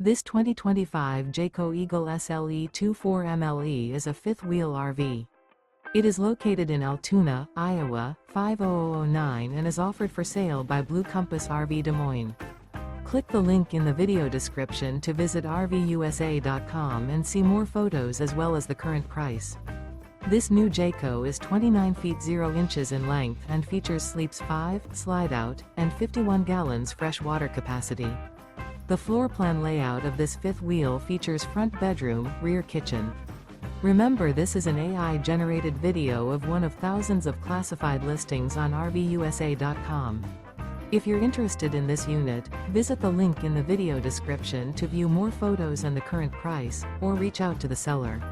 This 2025 Jayco Eagle SLE 24MLE is a fifth-wheel RV. It is located in Altoona, Iowa, 50009 and is offered for sale by Blue Compass RV Des Moines. Click the link in the video description to visit RVUSA.com and see more photos as well as the current price. This new Jayco is 29 feet 0 inches in length and features sleeps 5, slide-out, and 51 gallons fresh water capacity. The floor plan layout of this fifth wheel features front bedroom, rear kitchen. Remember, this is an AI-generated video of one of thousands of classified listings on RVUSA.com. If you're interested in this unit, visit the link in the video description to view more photos and the current price, or reach out to the seller.